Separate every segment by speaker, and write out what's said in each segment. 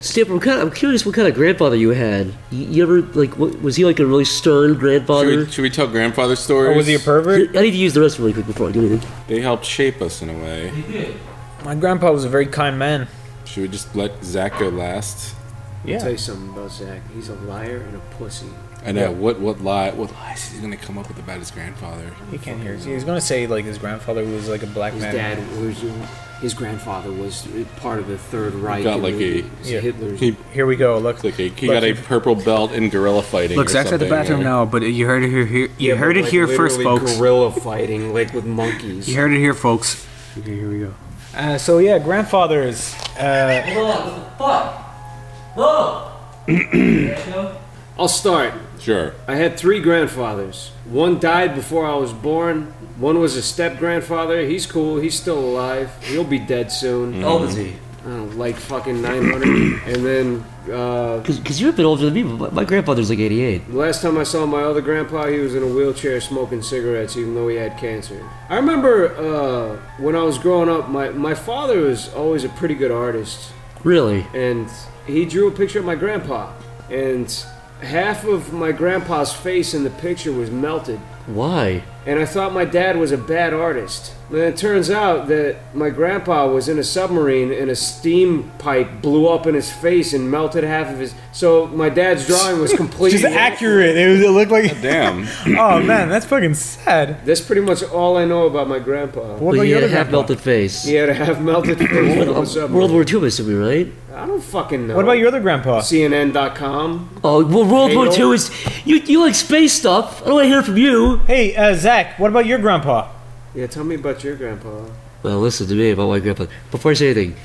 Speaker 1: Stamper, I'm curious what kind of grandfather you had. You ever, like, was he like a really stern grandfather?
Speaker 2: Should we tell grandfather stories?
Speaker 3: Or was he a pervert?
Speaker 1: I need to use the rest really quick before I do anything.
Speaker 2: They helped shape us in a way.
Speaker 1: He did.
Speaker 3: My grandpa was a very kind man.
Speaker 2: Should we just let Zach go last?
Speaker 4: I'll tell you something about Zach. He's a liar and a pussy.
Speaker 2: I know. What lies is he gonna come up with about his grandfather?
Speaker 3: He can't hear. He's gonna say like his grandfather was like a black man.
Speaker 4: His grandfather was part of the Third Reich.
Speaker 2: Got like
Speaker 4: Hitler's.
Speaker 3: Here we go. Look,
Speaker 2: he got a purple belt in guerrilla fighting.
Speaker 5: Look, Zach's at the bathroom now, but you heard it here. You heard it here first, folks.
Speaker 4: Guerrilla fighting, like with monkeys.
Speaker 5: You heard it here, folks. Okay, here we go.
Speaker 3: So yeah, grandfathers.
Speaker 1: Hold on, what the fuck? Whoa!
Speaker 4: I'll start.
Speaker 2: Sure.
Speaker 4: I had 3 grandfathers. One died before I was born. One was a step-grandfather. He's cool. He's still alive. He'll be dead soon.
Speaker 1: How old is he?
Speaker 4: I don't know, like fucking 900. And then...
Speaker 1: Because you're a bit older than me, but my grandfather's like 88.
Speaker 4: The last time I saw my other grandpa, he was in a wheelchair smoking cigarettes, even though he had cancer. I remember when I was growing up, my father was always a pretty good artist.
Speaker 1: Really?
Speaker 4: And he drew a picture of my grandpa. And... half of my grandpa's face in the picture was melted.
Speaker 1: Why?
Speaker 4: And I thought my dad was a bad artist. Then it turns out that my grandpa was in a submarine and a steam pipe blew up in his face and melted half of his... So my dad's drawing was completely...
Speaker 3: just accurate. It looked like...
Speaker 2: Damn.
Speaker 3: Oh man, that's fucking sad.
Speaker 4: That's pretty much all I know about my grandpa.
Speaker 3: What about
Speaker 1: He
Speaker 3: your
Speaker 1: had
Speaker 3: other
Speaker 1: a half-melted face.
Speaker 4: He had a half-melted face.
Speaker 1: World War II, I'm assuming, right?
Speaker 4: I don't fucking know.
Speaker 3: What about your other grandpa?
Speaker 4: CNN.com.
Speaker 1: Oh, well, World War II is... You like space stuff. I don't want to hear from you.
Speaker 3: Hey, Zach, what about your grandpa?
Speaker 4: Yeah, tell me about your grandpa.
Speaker 1: Well, listen to me about my grandpa. Before I say anything,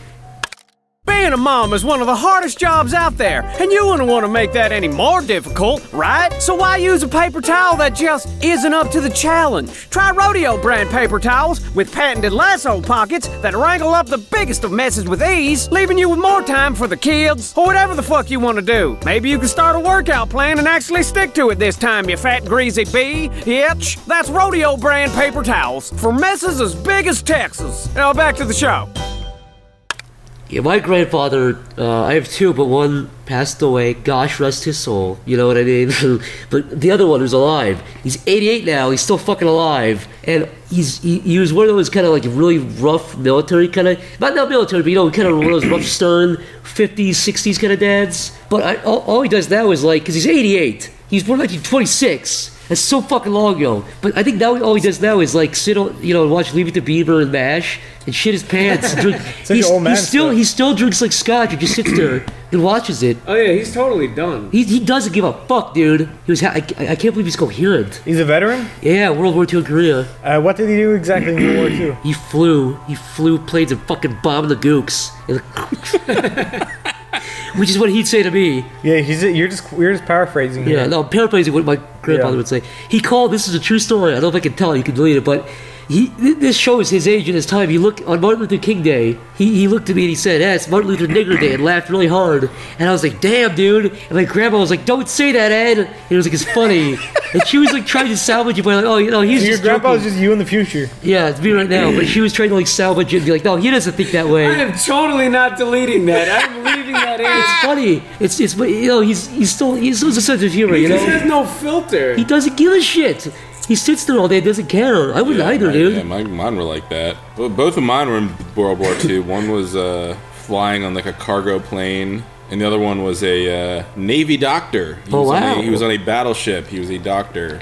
Speaker 6: Being a mom is one of the hardest jobs out there, and you wouldn't want to make that any more difficult, right? So why use a paper towel that just isn't up to the challenge? Try Rodeo brand paper towels with patented lasso pockets that wrangle up the biggest of messes with ease, leaving you with more time for the kids or whatever the fuck you want to do. Maybe you can start a workout plan and actually stick to it this time, you fat greasy bee. Itch. That's Rodeo brand paper towels for messes as big as Texas. Now back to the show.
Speaker 1: yeah, my grandfather, I have 2, but one passed away. Gosh rest his soul. You know what I mean? But the other one who's alive, he's 88 now. He's still fucking alive. And he was one of those kind of like really rough military kind of, not military, but you know, kind of one of those rough, stern 50s, 60s kind of dads. But all he does now is like, because he's 88, he's born like 26. That's so fucking long ago. But I think now all he does now is like sit on, you know, and watch Leave It to Beaver and MASH and shit his pants. And drink. He still drinks like scotch and just sits there and watches it.
Speaker 4: Oh yeah, he's totally done.
Speaker 1: He doesn't give a fuck, dude. I can't believe he's coherent.
Speaker 3: He's a veteran?
Speaker 1: Yeah, World War II in Korea.
Speaker 3: What did he do exactly in World War II?
Speaker 1: He flew planes and fucking bombed the gooks. Which is what he'd say to me.
Speaker 3: Yeah, you're just paraphrasing.
Speaker 1: Yeah, no, I'm paraphrasing what my grandfather would say. He called, this is a true story, I don't know if I can tell, you can delete it, but this shows his age and his time. You look, on Martin Luther King Day, he looked at me and he said, it's Martin Luther Nigger Day, and laughed really hard. And I was like, damn, dude. And my grandma was like, don't say that, Ed. And it was like, it's funny. And she was like trying to salvage it by like, oh, you know, he's
Speaker 3: your
Speaker 1: just
Speaker 3: grandpa
Speaker 1: joking.
Speaker 3: was just you in the future.
Speaker 1: Yeah, it's me right now. But she was trying to like salvage it and be like, no, he doesn't think that way.
Speaker 4: I am totally not deleting that. I'm leaving that in.
Speaker 1: It's funny. It's you know, he's still has a sense of humor,
Speaker 4: He
Speaker 1: you know?
Speaker 4: just has no filter.
Speaker 1: He doesn't give a shit. He sits there all day and doesn't care. I wouldn't either, dude.
Speaker 2: Yeah, mine were like that. Well, both of mine were in World War II. One was flying on like a cargo plane, and the other one was a Navy doctor. He was on a battleship. He was a doctor.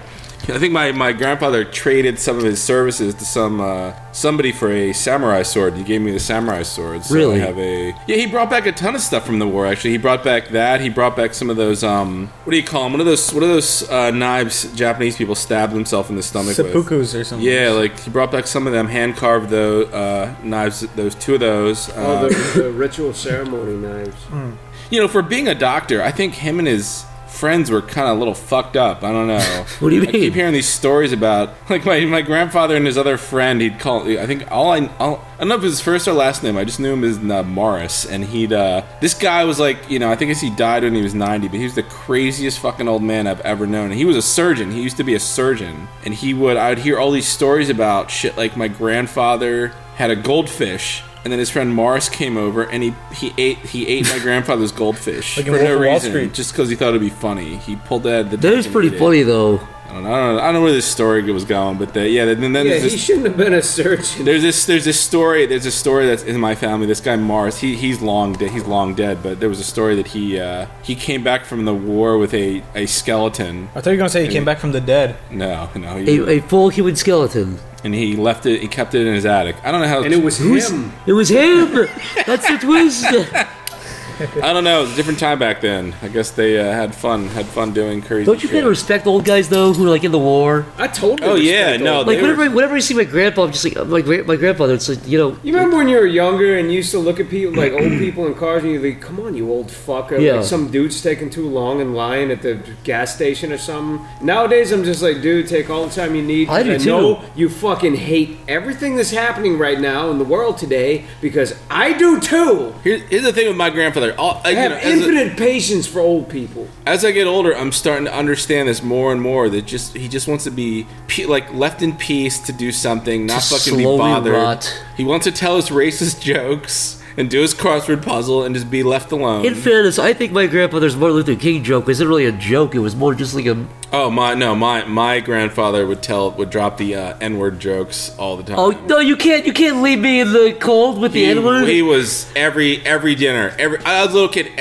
Speaker 2: I think my grandfather traded some of his services to somebody for a samurai sword. He gave me the samurai sword. So
Speaker 1: really?
Speaker 2: I have he brought back a ton of stuff from the war. Actually, he brought back that. He brought back some of those what do you call them? What are those knives Japanese people stab themselves in the stomach with?
Speaker 3: Seppukus or something.
Speaker 2: Yeah, like he brought back some of them hand carved knives. Those 2 of those.
Speaker 4: The ritual ceremony knives.
Speaker 2: You know, for being a doctor, I think him and his friends were kind of a little fucked up. I don't know.
Speaker 1: What do you mean?
Speaker 2: I keep hearing these stories about like my grandfather and his other friend. He'd call. I think I don't know if it was his first or last name. I just knew him as Morris. And this guy was like, you know, I think he died when he was 90, but he was the craziest fucking old man I've ever known. And he was a surgeon. He used to be a surgeon, and I would hear all these stories about shit like my grandfather had a goldfish. and then his friend Morris came over, and he ate my grandfather's goldfish
Speaker 3: Like
Speaker 2: for
Speaker 3: in
Speaker 2: no
Speaker 3: Wall
Speaker 2: reason,
Speaker 3: Street.
Speaker 2: just because he thought it'd be funny. He pulled that.
Speaker 1: That is pretty funny, though.
Speaker 2: I don't know where this story was going, but then there's
Speaker 4: he
Speaker 2: this,
Speaker 4: shouldn't have been a surgeon.
Speaker 2: there's this story that's in my family. This guy Morris, he's long dead, but there was a story that he came back from the war with a skeleton.
Speaker 3: I thought you were gonna say he came back from the dead.
Speaker 2: No,
Speaker 1: A full human skeleton.
Speaker 2: and he left it. He kept it in his attic. I don't know how.
Speaker 4: And it was him.
Speaker 1: It was him! That's the twist!
Speaker 2: I don't know. It was a different time back then. I guess they had fun doing crazy.
Speaker 1: Don't you
Speaker 2: shit.
Speaker 1: kind of respect old guys, though, who are, like, in the war?
Speaker 4: I told you.
Speaker 2: Oh yeah, no.
Speaker 1: Like, whenever I see my grandpa, I'm just like, my grandfather, it's like, you know...
Speaker 4: You remember when you were younger and you used to look at people, like old people in cars, and you'd be like, come on, you old fucker.
Speaker 1: Yeah.
Speaker 4: Like some dude's taking too long in line at the gas station or something. Nowadays, I'm just like, dude, take all the time you need.
Speaker 1: I do, too.
Speaker 4: know you fucking hate everything that's happening right now in the world today, because I do too.
Speaker 2: Here's the thing with my grandfather.
Speaker 4: I have infinite patience for old people.
Speaker 2: As I get older, I'm starting to understand this more and more. That he just wants to be like left in peace to do something, not
Speaker 1: To
Speaker 2: fucking be
Speaker 1: slowly
Speaker 2: bothered.
Speaker 1: rot.
Speaker 2: He wants to tell his racist jokes and do his crossword puzzle and just be left alone.
Speaker 1: In fairness, I think my grandfather's Martin Luther King joke wasn't really a joke. It was more just like a...
Speaker 2: Oh my grandfather would drop the N-word jokes all the time.
Speaker 1: Oh, no, you can't leave me in the cold with the N-word.
Speaker 2: He was every dinner. I was a little kid.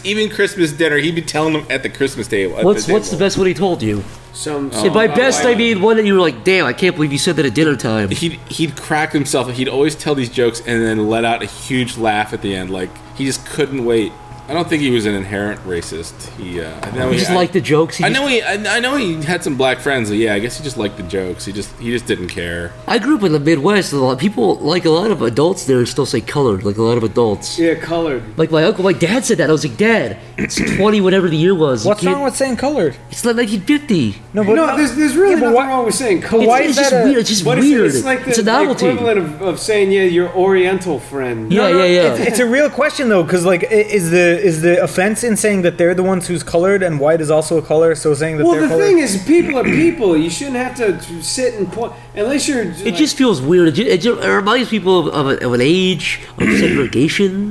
Speaker 2: Even Christmas dinner, he'd be telling them at the Christmas table.
Speaker 1: What's the best one he told you?
Speaker 4: And
Speaker 1: by best, I mean one that you were like, damn, I can't believe you said that at dinner time.
Speaker 2: He'd crack himself. He'd always tell these jokes and then let out a huge laugh at the end. Like he just couldn't wait. I don't think he was an inherent racist. He
Speaker 1: just liked the jokes.
Speaker 2: I know he had some black friends. But yeah, I guess he just liked the jokes. He just didn't care.
Speaker 1: I grew up in the Midwest. And people, like a lot of adults there, still say colored. Like a lot of adults.
Speaker 4: Yeah, colored.
Speaker 1: Like my dad said that. I was like, Dad, it's 20, whatever the year was.
Speaker 3: What's wrong with saying colored?
Speaker 1: It's like 1950.
Speaker 3: No, but
Speaker 4: there's really nothing wrong with saying colored.
Speaker 1: It's just weird. It's just weird.
Speaker 4: It's like
Speaker 1: it's a novelty.
Speaker 4: The equivalent of saying, yeah, your Oriental friend.
Speaker 1: Yeah.
Speaker 3: It's a real question though, because like, is the offense in saying that they're the ones who's colored and white is also a color? So saying that they're colored.
Speaker 4: Well, the thing is, people are people. You shouldn't have to sit and point unless you're.
Speaker 1: It just feels weird. It reminds people of an age of segregation.